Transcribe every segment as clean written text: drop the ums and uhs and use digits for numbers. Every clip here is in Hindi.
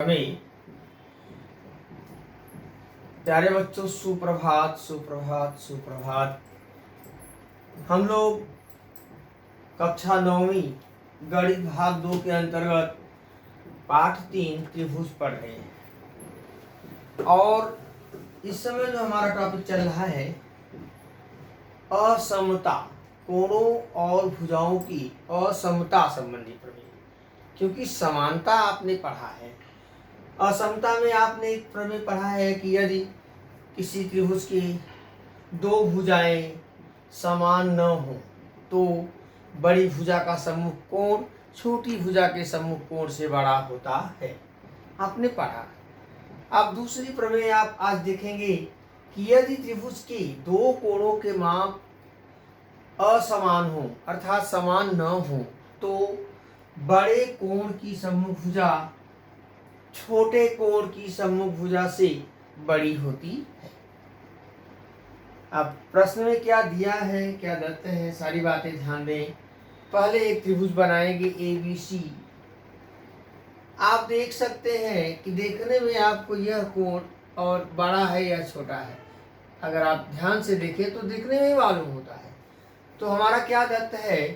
हमें प्यारे बच्चों, सुप्रभात सुप्रभात सुप्रभात। हम लोग कक्षा 9वीं गणित भाग 2 के अंतर्गत पाठ 3 त्रिभुज पढ़ रहे हैं और इस समय जो हमारा टॉपिक चल रहा है असमता, कोणों और भुजाओं की असमता संबंधी प्रमेय। क्योंकि समानता आपने पढ़ा है, असमता में आपने एक प्रमेय पढ़ा है कि यदि किसी त्रिभुज की दो भुजाएं समान न हो तो बड़ी भुजा का सम्मुख कोण छोटी भुजा के सम्मुख कोण से बड़ा होता है, आपने पढ़ा। अब दूसरी प्रमेय आप आज देखेंगे कि यदि त्रिभुज के दो कोणों के माप असमान हो अर्थात समान न हो तो बड़े कोण की सम्मुख भुजा छोटे कोण की सम्मुख भुजा से बड़ी होती है। अब प्रश्न में क्या दिया है, क्या दत्त है, सारी बातें ध्यान दें। पहले एक त्रिभुज बनाएंगे ABC। आप देख सकते हैं कि देखने में आपको यह कोण और बड़ा है या छोटा है, अगर आप ध्यान से देखें तो देखने में मालूम होता है। तो हमारा क्या दत्त है,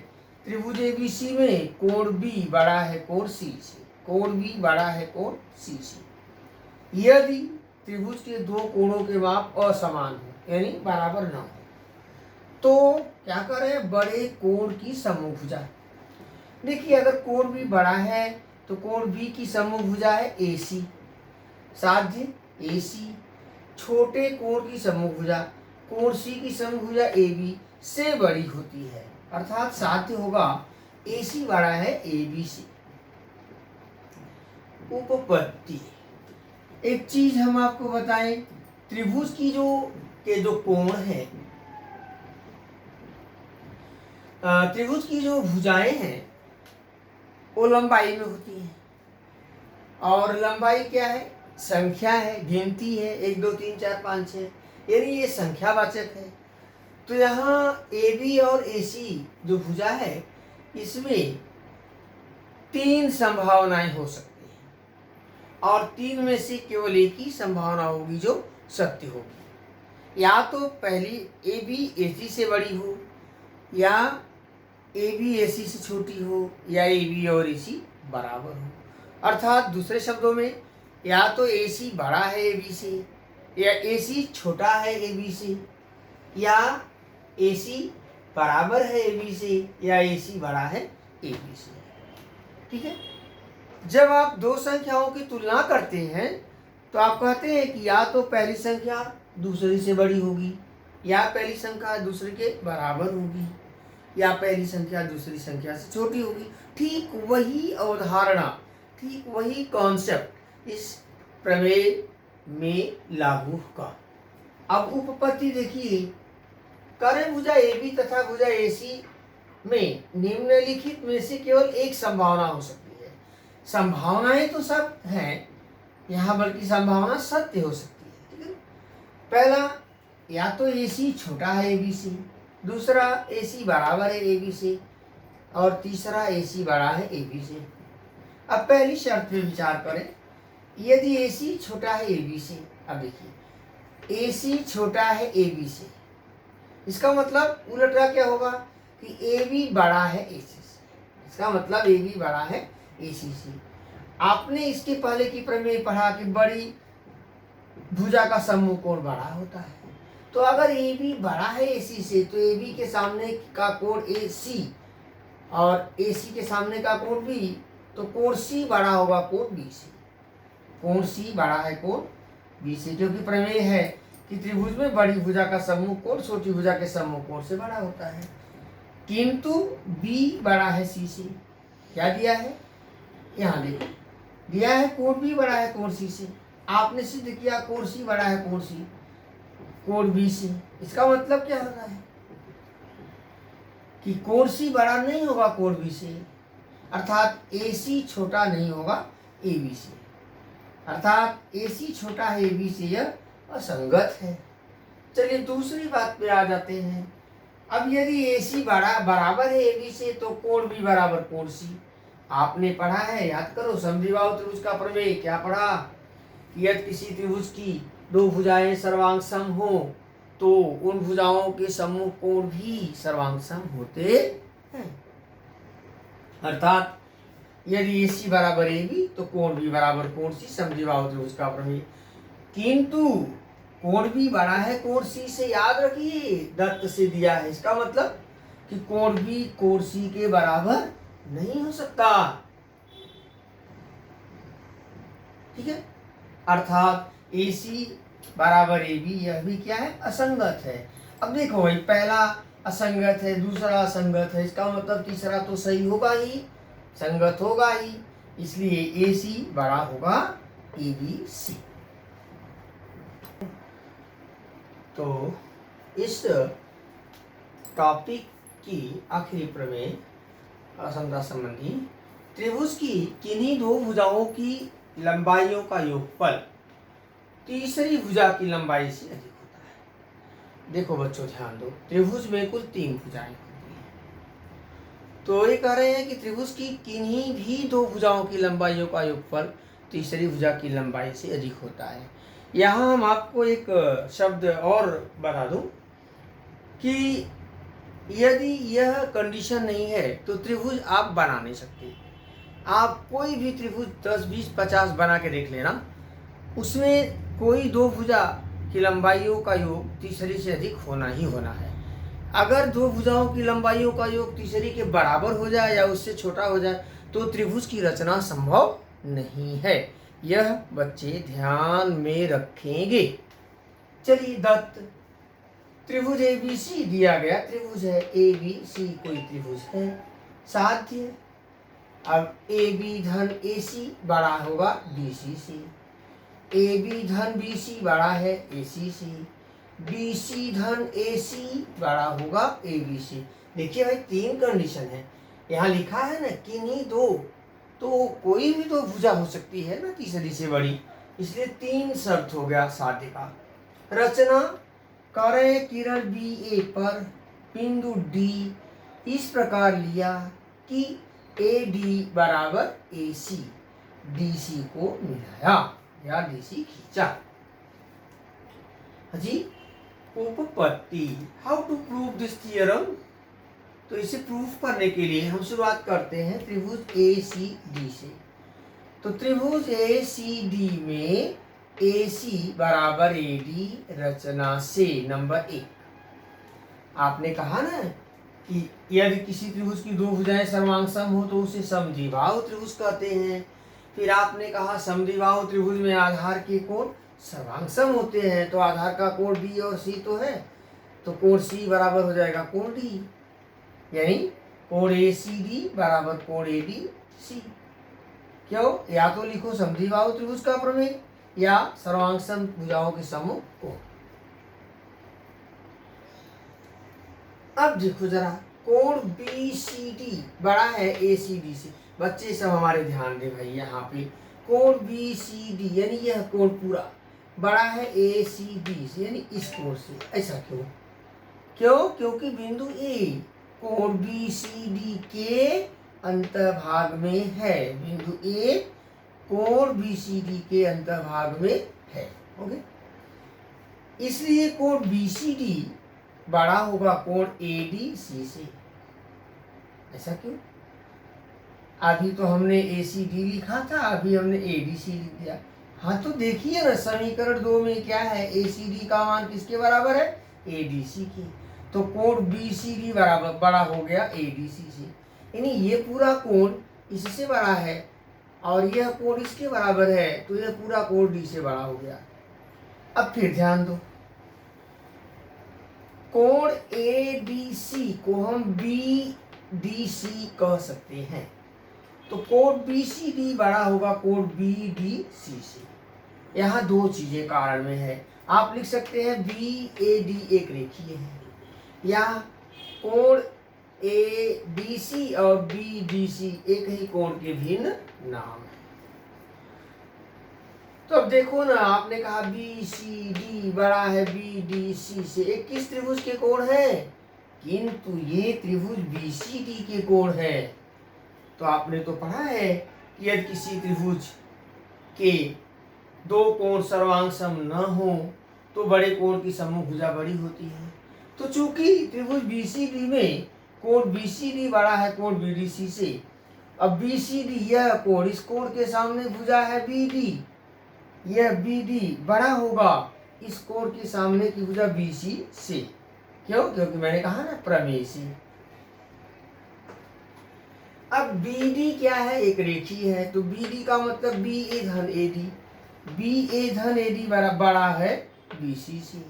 त्रिभुज ABC में कोण B बड़ा है कोण C से, कोण B बड़ा है कोण C से। यदि त्रिभुज के दो कोणों के माप असमान हो यानी बराबर न हो तो क्या करें, बड़े कोण की सम्मुख भुजा। देखिए अगर कोण B बड़ा है तो कोण B की सम्मुख भुजा है AC, साध्य AC। छोटे कोण की सम्मुख भुजा कोण C की सम्मुख भुजा AB से बड़ी होती है, अर्थात साध्य होगा AC बड़ा है AB से। उपपत्ति, एक चीज हम आपको बताएं, त्रिभुज की जो कोण है, त्रिभुज की जो भुजाएं हैं वो लंबाई में होती हैं। और लंबाई क्या है, संख्या है, गिनती है, 1 2 3 4 5 6, यानी ये संख्यावाचक है। तो यहाँ AB और AC जो भुजा है इसमें 3 संभावनाएं हो सकती हैं और 3 में से केवल एक ही संभावना होगी जो सत्य होगी। या तो पहली AB AC से बड़ी हो, या AB AC से छोटी हो, या AB और AC बराबर हो। अर्थात दूसरे शब्दों में या तो AC बड़ा है AB से, या AC छोटा है AB से, या AC बराबर है AB से, या AC बड़ा है AB से। ठीक है। जब आप दो संख्याओं की तुलना करते हैं तो आप कहते हैं कि या तो पहली संख्या दूसरी से बड़ी होगी, या पहली संख्या दूसरे के बराबर होगी, या पहली संख्या दूसरी संख्या से छोटी होगी। ठीक वही अवधारणा, ठीक वही कॉन्सेप्ट इस प्रमेय में लागू होगा। अब उपपत्ति देखिए, करे भुजा AB तथा भुजा AC में निम्नलिखित में से केवल एक संभावना हो सकती है। संभावनाएं तो सब हैं यहाँ, बल्कि संभावना सत्य हो सकती है। ठीक है। पहला, या तो AC छोटा है AB से, दूसरा AC बराबर है AB से, और तीसरा AC बड़ा है AB से। अब पहली शर्त पे विचार करें, यदि AC छोटा है AB से, अब देखिए AC छोटा है AB से, इसका मतलब उलटा क्या होगा कि AB बड़ा है AC से, इसका मतलब AB बड़ा है AC से। आपने इसके पहले की प्रमेय पढ़ा कि बड़ी भुजा का सम्मुख कोण बड़ा होता है। तो अगर AB बड़ा है AC से तो AB के सामने का कोण AC और AC के सामने का कोण B, तो कोण C बड़ा होगा कोण B से। कोण C बड़ा है कोण B से, क्योंकि प्रमेय है कि त्रिभुज में बड़ी भुजा का सम्मुख कोण छोटी भुजा के सम्मुख कोण से बड़ा होता है। किंतु B बड़ा है C से। क्या दिया है, यहाँ देखो दिया है कोण B बड़ा है कोण C से। आपने सिद्ध किया कोण C बड़ा है कोण C कोण B से। इसका मतलब क्या होता है कि कोण C बड़ा नहीं होगा कोण B से, अर्थात AC छोटा नहीं होगा AB से, अर्थात AC छोटा है AB से, यह असंगत है। चलिए दूसरी बात पे आ जाते हैं। अब यदि AC बराबर है AB से तो कोण B बराबर कोण C, आपने पढ़ा है, याद करो, समद्विबाहु त्रिभुज का प्रमेय क्या पढ़ा? यदि किसी त्रिभुज की दो भुजाएं सर्वांग सम हो तो उन भुजाओं के सम्मुख कोण भी सर्वांग सम होते हैं। अर्थात यदि AC बराबर AB तो कोण भी बराबर कोण C, समद्विबाहु त्रिभुज का प्रमेय। किंतु कोण भी बड़ा है कोण C से, याद रखिए, दत्त से दिया है। इसका मतलब कि कोण भी कोण C के बराबर नहीं हो सकता। ठीक है, अर्थात AC बराबर AB यह भी क्या है? असंगत है। अब देखो भाई, पहला असंगत है, दूसरा असंगत है, इसका मतलब तीसरा तो सही होगा ही, संगत होगा ही, इसलिए AC बड़ा होगा ABC। तो इस टॉपिक की आखिरी प्रमेय असंगता संबंधी, त्रिभुज की किन्हीं दो भुजाओं की लंबाइयों का योगफल तीसरी भुजा की लंबाई से अधिक होता है। देखो बच्चों ध्यान दो, त्रिभुज में कुल 3 भुजाएं होती हैं। तो ये कह रहे हैं कि त्रिभुज की किन्हीं भी दो भुजाओं की लंबाइयों का योगफल तीसरी भुजा की लंबाई से अधिक होता है। यहाँ हम आपको एक शब्द और बता दूं कि यदि यह कंडीशन नहीं है तो त्रिभुज आप बना नहीं सकते। आप कोई भी त्रिभुज 10, 20, 50 बना के देख लेना, उसमें कोई दो भुजा की लंबाइयों का योग तीसरी से अधिक होना ही होना है। अगर दो भुजाओं की लंबाइयों का योग तीसरी के बराबर हो जाए या उससे छोटा हो जाए तो त्रिभुज की रचना संभव नहीं है। यह बच्चे ध्यान में रखेंगे। चलिए, दत्त त्रिभुज ABC दिया गया त्रिभुज है, ABC कोई त्रिभुज है, साध्य। अब AB धन AC बड़ा होगा BC से, AB धन BC बड़ा है AC से, BC धन AC बड़ा होगा AB से। देखिए भाई, 3 कंडीशन है यहाँ लिखा है ना, किन्हीं दो, तो कोई भी दो भुजा हो सकती है ना तीसरी से बड़ी, इसलिए 3 शर्त हो गया साध्य का। रचना करें, किरण BA पर बिंदु D इस प्रकार लिया कि AD बराबर AC, DC को मिलाया या DC खींचा। जी, उपपत्ति, how to prove this theorem? तो इसे प्रूफ करने के लिए हम शुरुआत करते हैं त्रिभुज ACD से। तो त्रिभुज ACD में AC बराबर AD रचना से नंबर 1, आपने कहा ना कि यदि किसी त्रिभुज की दो भुजाएं सर्वांग सम हो तो उसे समद्विबाहु त्रिभुज कहते हैं। फिर आपने कहा समद्विबाहु त्रिभुज में आधार के कोण सर्वांग सम होते हैं, तो आधार का कोण B और C तो है, तो कोण C बराबर हो जाएगा कोण D, यानी कोण ACD बराबर कोण ADC। क्यों? या तो लिखो समद्विबाहु त्रिभुज का प्रमेय या सर्वांग सम भुजाओं के समूह कोण। अब देखो जरा, कोण BCD बड़ा है ACD से। बच्चे सब हमारे ध्यान दे भाई, यहाँ पे कोण BCD यानी यह कोण पूरा बड़ा है ACD से, यानी इस कोण से। ऐसा क्यों? क्योंकि बिंदु A कोण BCD के अंतर्भाग में है। बिंदु A कोण BCD के अंतर्भाग में है। ओके, इसलिए कोण BCD बड़ा होगा कोण ADC से। ऐसा क्यों? अभी तो हमने ACD लिखा था, अभी हमने ADC लिख दिया। हाँ, तो देखिए ना, समीकरण 2 में क्या है, ACD का मान किसके बराबर है? ADC की। तो कोण BCD बराबर बड़ा हो गया ADC से, यानी ये पूरा कोण इससे बड़ा है और यह कोण इसके बराबर है, तो यह पूरा कोण D से बड़ा हो गया। अब फिर ध्यान दो, कोण ADC को हम BDC कह सकते हैं, तो कोण BCD बड़ा होगा कोण BDC से। यहाँ 2 चीजें कारण में है। आप लिख सकते हैं BAD एक रेखीय है, या कोण ADC और BDC एक ही कोण के भिन्न नाम है। तो अब देखो ना, आपने कहा BCD बड़ा है BDC से, एक किस त्रिभुज के कोण है? किंतु ये त्रिभुज BCD के कोण है। तो आपने तो पढ़ा है कि यदि किसी त्रिभुज के दो कोण सर्वांग सम न हो तो बड़े कोण की समूह भुजा बड़ी होती है। तो चूंकि त्रिभुज BCD में कोण BCD बड़ा है कोण BDC से, अब BCD यह कोण इस कोण के सामने भुजा है BD, यह BD बड़ा होगा इस कोण के सामने की भुजा BC से। क्यों? क्योंकि मैंने कहा ना प्रमेय से। अब BD क्या है? एक रेखी है, तो BD का मतलब BA धन AD, BA धन AD बड़ा है BC से।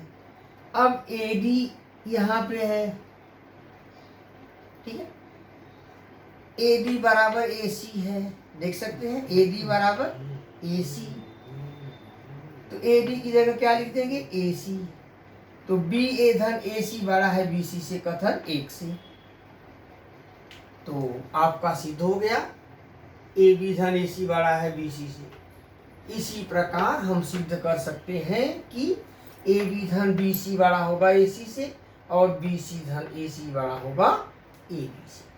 अब AD यहाँ पे है, ठीक है, AD बराबर AC है, देख सकते हैं AD बराबर AC, तो AD की जगह क्या लिख देंगे? AC। तो BA धन AC बड़ा है BC से, कथन 1 से। तो आपका सिद्ध हो गया AB धन AC बड़ा है BC से। इसी प्रकार हम सिद्ध कर सकते हैं कि AB धन BC बड़ा होगा AC से और BC धन AC बड़ा होगा AB से।